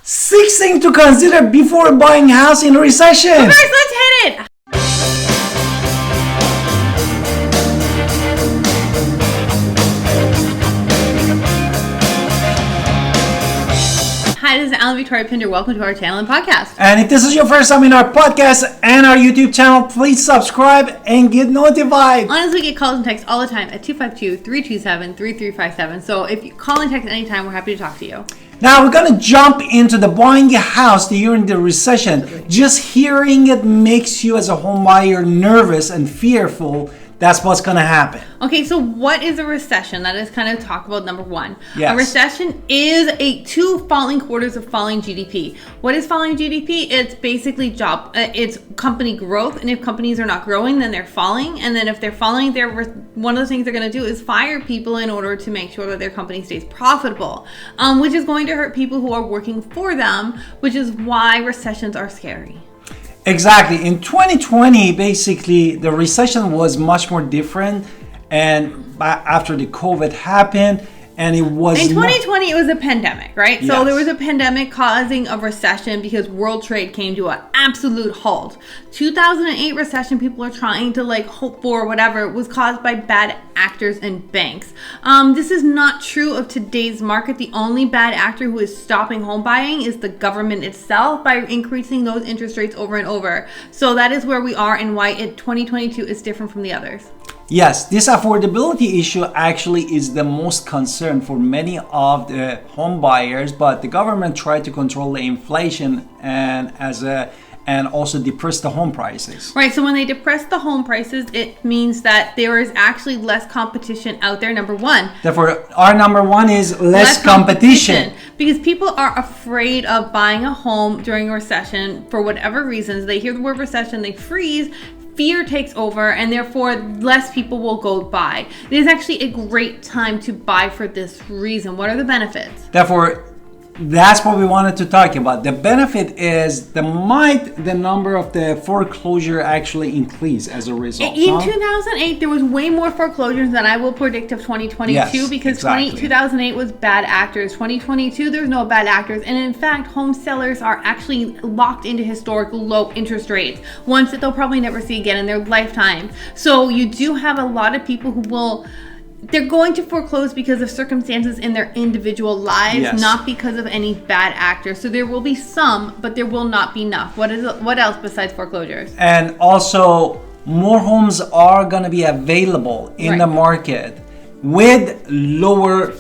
6 things to consider before buying a house in a recession. First, let's hit it. Hi, this is Alan Victoria Pinder. Welcome to our channel and podcast. And if this is your first time in our podcast and our YouTube channel, please subscribe and get notified. Honestly, we get calls and texts all the time at 252-327-3357. So if you call and text anytime, we're happy to talk to you. Now we're going to jump into the buying a house during the recession. Just hearing it makes you as a home buyer nervous and fearful. That's what's going to happen. Okay, so what is a recession? That is kind of talk about number one. Yes. A recession is two falling quarters of falling GDP. What is falling GDP? It's basically it's company growth. And if companies are not growing, then they're falling. And then if they're falling, one of the things they're going to do is fire people in order to make sure that their company stays profitable, which is going to hurt people who are working for them, which is why recessions are scary. Exactly. In 2020, basically, the recession was much more different. And after the COVID happened, and it was... In 2020, it was a pandemic, right? Yes. So there was a pandemic causing a recession because world trade came to an absolute halt. 2008 recession, people are trying to hope for whatever, was caused by bad actors and banks. This is not true of today's market. The only bad actor who is stopping home buying is the government itself by increasing those interest rates over and over. So that is where we are and why 2022 is different from the others. Yes, this affordability issue actually is the most concern for many of the home buyers, but the government tried to control the inflation and also depress the home prices. Right, so when they depress the home prices, it means that there is actually less competition out there, number one. Therefore, our number one is less competition. Because people are afraid of buying a home during a recession for whatever reasons. They hear the word recession, they freeze. Fear takes over, and therefore less people will go buy. It is actually a great time to buy for this reason. What are the benefits? Therefore, that's what we wanted to talk about. The benefit is the number of the foreclosure actually increase as a result. In 2008, there was way more foreclosures than I will predict of 2022 because exactly. 2008 was bad actors. 2022, there's no bad actors. And in fact, home sellers are actually locked into historic low interest rates, ones that they'll probably never see again in their lifetime. So you do have a lot of people who they're going to foreclose because of circumstances in their individual lives, yes, not because of any bad actors. So there will be some, but there will not be enough. What else besides foreclosures? And also, more homes are going to be available in the market with lower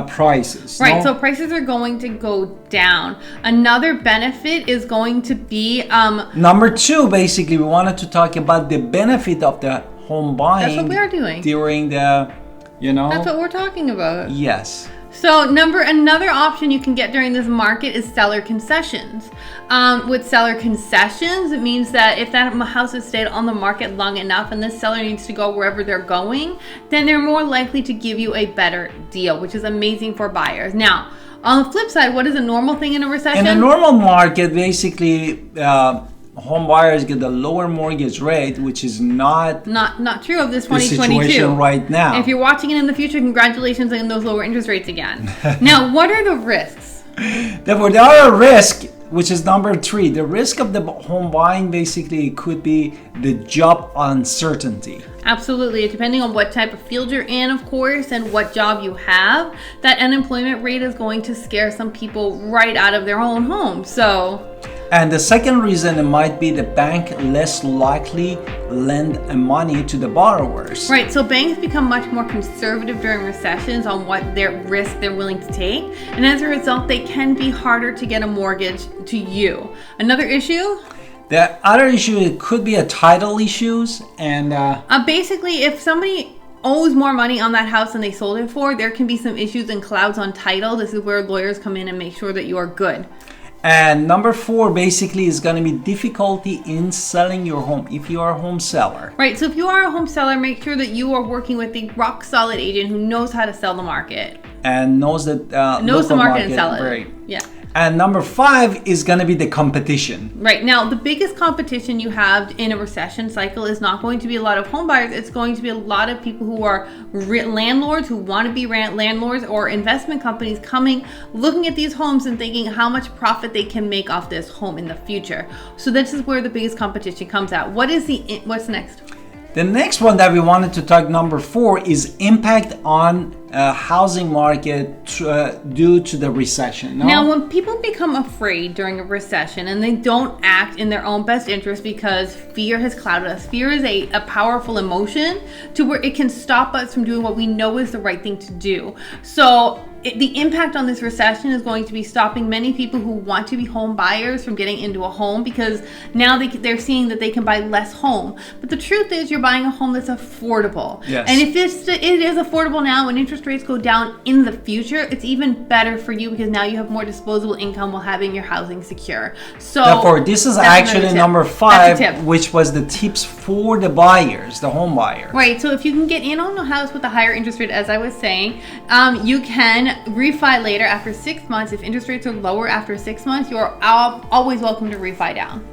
prices. Right, so prices are going to go down. Another benefit is going to be... Number two, basically, we wanted to talk about the benefit of the home buying. That's what we are doing. During the... That's what we're talking about. Yes. So another option you can get during this market is seller concessions. With seller concessions, it means that if that house has stayed on the market long enough and the seller needs to go wherever they're going, then they're more likely to give you a better deal, which is amazing for buyers. Now, on the flip side, what is a normal thing in a recession? In a normal market, basically... home buyers get a lower mortgage rate, which is not true of this 2022 situation right now. If you're watching it in the future, congratulations on those lower interest rates again. Now, what are the risks? Therefore, there are a risk, which is number three. The risk of the home buying basically could be the job uncertainty. Absolutely. Depending on what type of field you're in, of course, and what job you have, that unemployment rate is going to scare some people right out of their own home. And the second reason, it might be the bank less likely lend money to the borrowers. Right, so banks become much more conservative during recessions on what their risk they're willing to take. And as a result, they can be harder to get a mortgage to you. Another issue? The other issue, it could be a title issues. And basically, if somebody owes more money on that house than they sold it for, there can be some issues and clouds on title. This is where lawyers come in and make sure that you are good. And number four, basically, is going to be difficulty in selling your home if you are a home seller. Right. So if you are a home seller, make sure that you are working with a rock solid agent who knows how to sell the market. And knows that knows the market and sell it. Right. Yeah. And number 5 is going to be the competition. Right. Now, the biggest competition you have in a recession cycle is not going to be a lot of home buyers. It's going to be a lot of people who are landlords who want to be landlords, or investment companies coming, looking at these homes and thinking how much profit they can make off this home in the future. So this is where the biggest competition comes out. What's next? The next one that we wanted to talk, number 4, is impact on housing market due to the recession. No? Now, when people become afraid during a recession and they don't act in their own best interest because fear has clouded us, fear is a powerful emotion to where it can stop us from doing what we know is the right thing to do. So the impact on this recession is going to be stopping many people who want to be home buyers from getting into a home, because now they're seeing that they can buy less home. But the truth is, you're buying a home that's affordable. Yes. And if it is affordable now, when interest rates go down in the future, it's even better for you, because now you have more disposable income while having your housing secure. So therefore, this is actually number 5, which was the tips for the buyers, the home buyer. Right. So if you can get in on a house with a higher interest rate, as I was saying, you can refi later after 6 months. If interest rates are lower after 6 months, you're always welcome to refi down.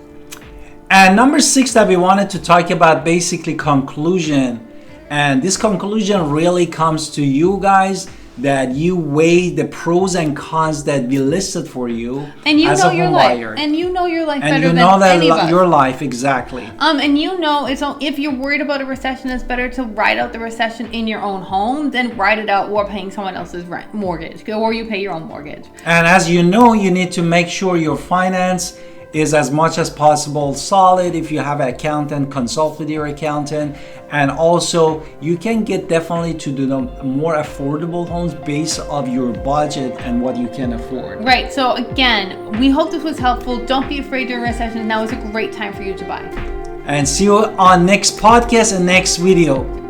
And number 6 that we wanted to talk about, basically conclusion. And this conclusion really comes to you guys, that you weigh the pros and cons that we listed for you, and you as know a your home life, buyer. and you know your life and better you know than that any of us. Your life, exactly. And you know, if you're worried about a recession, it's better to ride out the recession in your own home than ride it out or paying someone else's mortgage, or you pay your own mortgage. And as you know, you need to make sure your finance is as much as possible solid. If you have an accountant, consult with your accountant. And also, you can get definitely to the more affordable homes based on your budget and what you can afford. Right. So again, we hope this was helpful. Don't be afraid during recession. Now is a great time for you to buy. And see you on next podcast and next video.